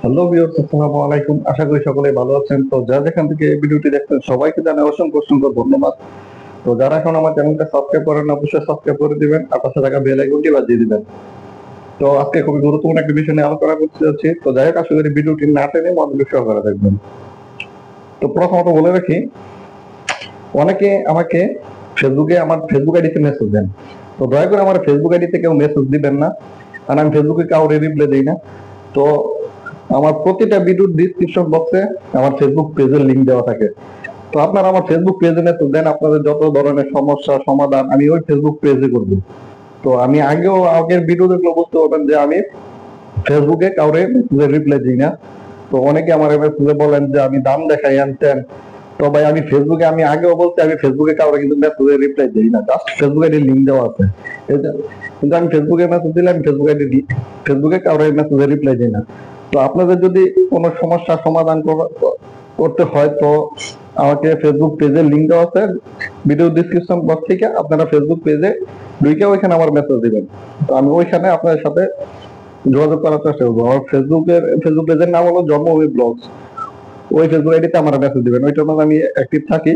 Hello viewers, আসসালামু আলাইকুম। আশা করি সকলে ভালো আছেন। তো যারা যেখান থেকে এই ভিডিওটি দেখছেন সবাইকে জানাই অসংখ্য অসংখ্য ধন্যবাদ। তো যারা এখন আমার চ্যানেলটা সাবস্ক্রাইব করেন অবশ্যই সাবস্ক্রাইব করে দিবেন আর পাশে থাকা বেল আইকনটি বাজিয়ে দিবেন। তো আজকে খুবই গুরুত্বপূর্ণ একটা বিষয় নিয়ে আলোচনা করতে যাচ্ছি। তো যাই হোক, আশা করি ভিডিওটি না টেনে মনোযোগ সহকারে দেখবেন। তো প্রথমত বলে রাখি, অনেকে আমাকে আমার ফেসবুক আইডিতে মেসেজ দেন। তো দয়া করে আমার ফেসবুক আইডিতে কেউ মেসেজ দিবেন না, কারণ আমি ফেসবুকে কাউরে রিপ্লাই দিই না। তো আমার প্রতিটা ভিডিওর ডিসক্রিপশন বক্সে আমার ফেসবুক পেজের লিংক দেওয়া থাকে। তো আপনারা আমার ফেসবুক পেজে মেসেজ দেন, আপনাদের যত ধরনের সমস্যা সমাধান আমি ওই ফেসবুক পেজে করব। তো আমি আগের ভিডিও দেখলে বুঝতে পারবেন যে আমি ফেসবুকে কাউরে মেসেজে রিপ্লাই দিই না। তো অনেকে আমার মেসেজে বলেন যে আমি দাম দেখাই আনতেন। তো ভাই, আমি ফেসবুকে, আমি আগেও বলছি, আমি ফেসবুকে কাউরে কিন্তু মেসেজে রিপ্লাই দিই না, জাস্ট ফেসবুক আইডি লিংক দেওয়া আছে। কিন্তু আমি ফেসবুকে মেসেজ দিলে আমি ফেসবুকে কাউরে মেসেজে রিপ্লাই দিই না। তো আপনাদের যদি কোনো সমস্যার সমাধান করতে হয় তো আমাকে ফেসবুক পেজের লিংক দেওয়া আছে ভিডিও ডিসক্রিপশন বক্স থেকে, আপনারা ফেসবুক পেজে ঢুকে ওইখানে আমার মেসেজ দিবেন। তো আমি ওইখানে আপনাদের সাথে যোগাযোগ করার চেষ্টা করবো। আমার ফেসবুক পেজের নাম হলো জন্মভূমি ব্লগস। ওই ফেসবুক আইডিতে আমার মেসেজ দিবেন, ওইটার মধ্যে আমি অ্যাক্টিভ থাকি।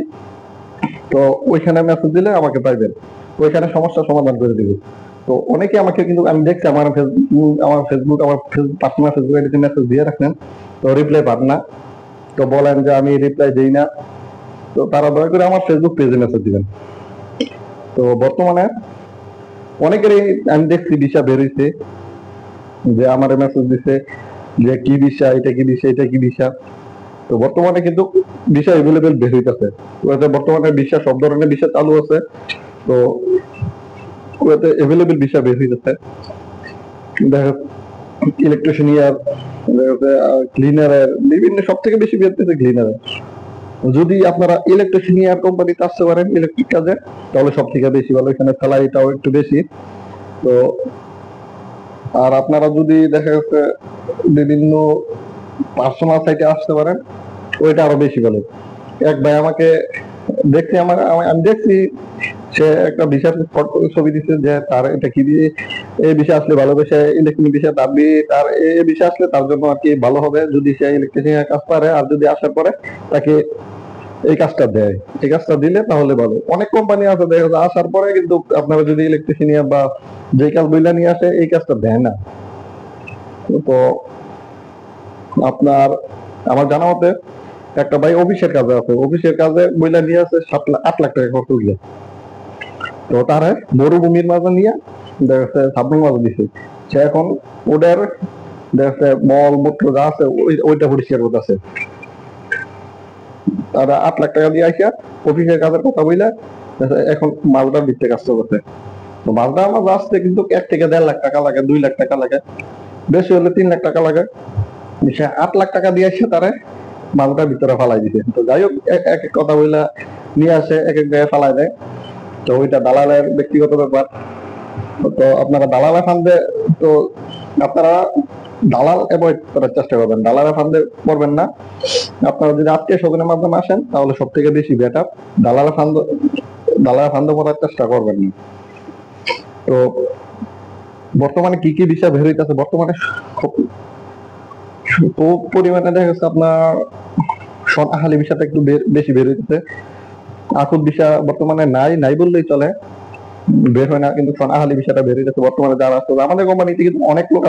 তো ওইখানে মেসেজ দিলে আমাকে পাইবেন, ওইখানে সমস্যার সমাধান করে দিব। তো অনেকে আমাকে, কিন্তু আমি দেখছি আমার পার্সোনাল ফেসবুক আইডিতে মেসেজ দিয়ে রাখেন, তো রিপ্লাই পান না। তো বলেন যে আমি রিপ্লাই দিই না। তো তারা দয়া করে আমার ফেসবুক পেজে মেসেজ দিবেন। তো বর্তমানে অনেকেরই আমি দেখছি ভিসা বের হইছে, যে আমার মেসেজ দিছে যে কি ভিসা, এটা কি ভিসা, এটা কি ভিসা। তো বর্তমানে কিন্তু ভিসা এভেলেবেল বের হইতেছে। ওতে বর্তমানে ভিসা, সব ধরনের ভিসা চালু আছে। তো ওতে এভেলেবেল ভিসা বের হইতেছে। দেখা ইলেকট্রিশিয়ান, ক্লিনারের, বিভিন্ন, সব থেকে বেশি বের হইতেছে ক্লিনারের। যদি আপনারা ইলেকট্রিশিয়ান কোম্পানিতে আসতে পারেন ইলেকট্রিক কাজে, তাহলে সব থেকে বেশি ভালো, এখানে স্যালারিটাও একটু বেশি। তো আর আপনারা যদি দেখা যাচ্ছে বিভিন্ন পার্সোনাল সাইটে আসতে পারেন, ওইটা আরো বেশি ভালো। এক ভাই আমাকে দেখছি, আমি দেখছি সে একটা ভিসার ছবি দিচ্ছে যে তার এটা কি দিয়ে এই ভিসা আসলে ভালোবেসে ইলেকট্রিক ভিসা, তার এই ভিসা আসলে তার জন্য আর কি ভালো হবে যদি সে ইলেকট্রিশিয়ান কাজ পারে, আর যদি আসার পরে তাকে এই কাজটা দেয়, এই কাজটা দিলে তাহলে ভালো। অনেক কোম্পানি আছে দেখা যায় আসার পরে কিন্তু আপনারা যদি ইলেকট্রিশিয়ান বা যে কাজ বইলা নিয়ে আসে এই কাজটা দেয় না। তো আপনার, আমার জানা মতে একটা ভাই অফিসের কাজে আছে, অফিসের কাজে বইলা নিয়ে আসে 8 লাখ টাকা খরচ হইলে। তো তারা মরুভূমির মাঝে নিয়ে দেখা যাচ্ছে সাবমেরিন মাঝে দিছে, সে এখন ওদের দেখা যাচ্ছে মল মূত্র যা আছে ওইটা পরিষ্কার করতেছে। তারা 8 লাখ টাকা দিয়ে আসিয়া অফিসের কাজের কথা বইলা এখন মালদার দিকতে কাজ করছে। তো মালদা আমার আসতে কিন্তু 1 থেকে 1.5 লাখ টাকা লাগে, 2 লাখ টাকা লাগে, বেশি হলে 3 লাখ টাকা লাগে। সে 8 লাখ টাকা দিয়ে আসে তারা মালটার ভিতরে ফালাই দিছে। তো যাই হোক, এক এক কথা বইলা নিয়ে আসে, এক এক জায়গায় ফালাই দেয়। তো ওইটা দালালের ব্যক্তিগত ব্যাপার। তো আপনারা দালালের ফান্দে, তো আপনারা দালাল অ্যাভয়েড করার চেষ্টা করবেন, দালালের ফান্দে পড়বেন না। আপনারা যদি আত্মীয় স্বজনের মাধ্যমে আসেন তাহলে সব থেকে বেশি বেটার। দালালের ফান্দে পড়ার চেষ্টা করবেন না। তো বর্তমানে কি কি বিষয় বের হইতেছে, বর্তমানে পরিমাণে দেখা যাচ্ছে আপনার সোনাহালি বিষয়টা একটু বেশি বের হইতেছে। আকুত বিষয় বর্তমানে নাই বললেই চলে, বের হয় না, কিন্তু সোনাহালি বিষয়টা বের হইতেছে বর্তমানে। যারা আসছে আমাদের কোম্পানিতে কিন্তু অনেক লোক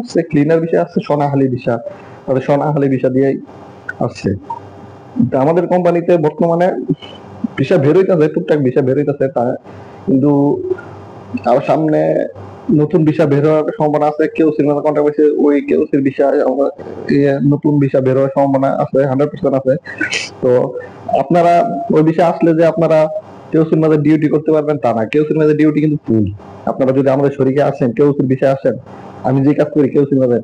আসছে, ক্লিনার বিষয় আসছে, সোনাহালি বিষয়, তাদের সোনাহালি বিষয় দিয়েই আসছে। আমাদের কোম্পানিতে বর্তমানে বিষয় বের হইতেছে, টুকটাক বিষয় বের হইতেছে, তা কিন্তু আর সামনে নতুন ভিসা বের হওয়ার সম্ভাবনা আছে। কেওসির মধ্যে কন্ট্যাক্ট হয়েছে, ওই কেওসির ভিসা নতুন ভিসা বের হওয়ার সম্ভাবনা আছে, 100% আছে। তো আপনারা ওই ভিসা আসলে যে আপনারা কেওসির মধ্যে ডিউটি করতে পারবেন তা না, কেওসির মধ্যে ডিউটি কিন্তু ফুল। আপনারা যদি আমাদের শরীরে আসেন, কেওসির ভিসা আসেন, আমি যে কাজ করি কেওসির মধ্যে,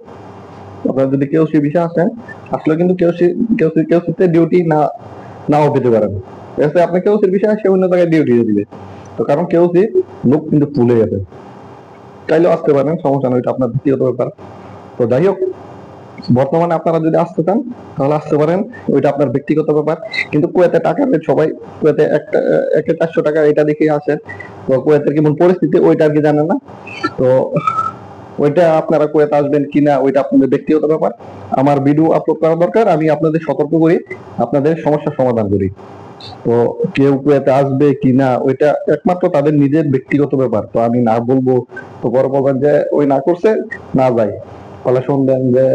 আপনারা যদি কেওসি ভিসা আসেন, আসলে কিন্তু কেওসিতে ডিউটি নাও পেতে পারেন। আপনি কেওসির ভিসা আসে অন্য জায়গায় ডিউটি দিয়ে দিবে। তো কারণ কেওসি লোক কিন্তু ফুলে গেছে, চাইলেও আসতে পারেন, সমস্যা নয়, এটা আপনার ব্যক্তিগত ব্যাপার। তো যাই হোক, বর্তমানে আপনারা যদি আসতে চান তাহলে আসতে পারেন, ওইটা আপনার ব্যক্তিগত ব্যাপার। কিন্তু কুয়েতে টাকা রেট সবাই, কুয়েতে একটা 1,400 টাকা এটা দেখে আসেন। তো কুয়েতের কেমন পরিস্থিতি ওইটা আর কি জানেন না। তো ওইটা আপনারা কুয়েতে আসবেন কিনা ওইটা আপনাদের ব্যক্তিগত ব্যাপার। আমার ভিডিও আপলোড করা দরকার, আমি আপনাদের সতর্ক করি, আপনাদের সমস্যার সমাধান করি। তো কেউ কুয়েতে আসবে কিনা ওইটা একমাত্র তাদের নিজের ব্যক্তিগত ব্যাপার, তো আমি না বলবো। তো পরে বলবেন যে ওই না করছে, না যাই, তাহলে শুনবেন যে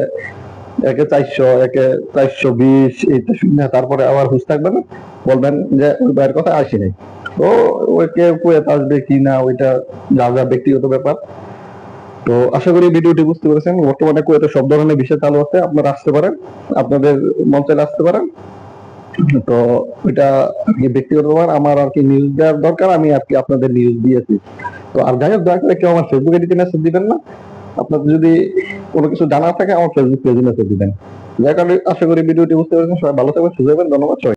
একে 400 একে 420 এইটা শুনে তারপরে আবার হুশ থাকবেন, বলবেন যে ওই ভাইয়ের কথা আসি নাই। তো ওই কেউ কুয়েতে আসবে কিনা ওইটা যা যা ব্যক্তিগত ব্যাপার। তো আশা করি ভিডিওটি বুঝতে পেরেছেন। বর্তমানে কুয়েতে সব ধরনের বিষয় চালু আছে, আপনারা আসতে পারেন, আপনাদের মন চাইলে আসতে পারেন। তো ওইটা আর কি ব্যক্তিগত ব্যাপার, আমার আর কি নিউজ দেওয়ার দরকার, আমি আর কি আপনাদের নিউজ দিয়েছি। তো আর যাই হোক, দয়া করে কেউ আমার ফেসবুক আইডিতে মেসেজ দিবেন না। আপনাদের যদি কোনো কিছু জানা থাকে আমার ফেসবুক পেজে মেসেজ দিবেন। যার কারণে আশা করি ভিডিওটি বুঝতে পেরেছেন। সবাই ভালো থাকবেন, সুস্থ থাকবেন। ধন্যবাদ সবাই।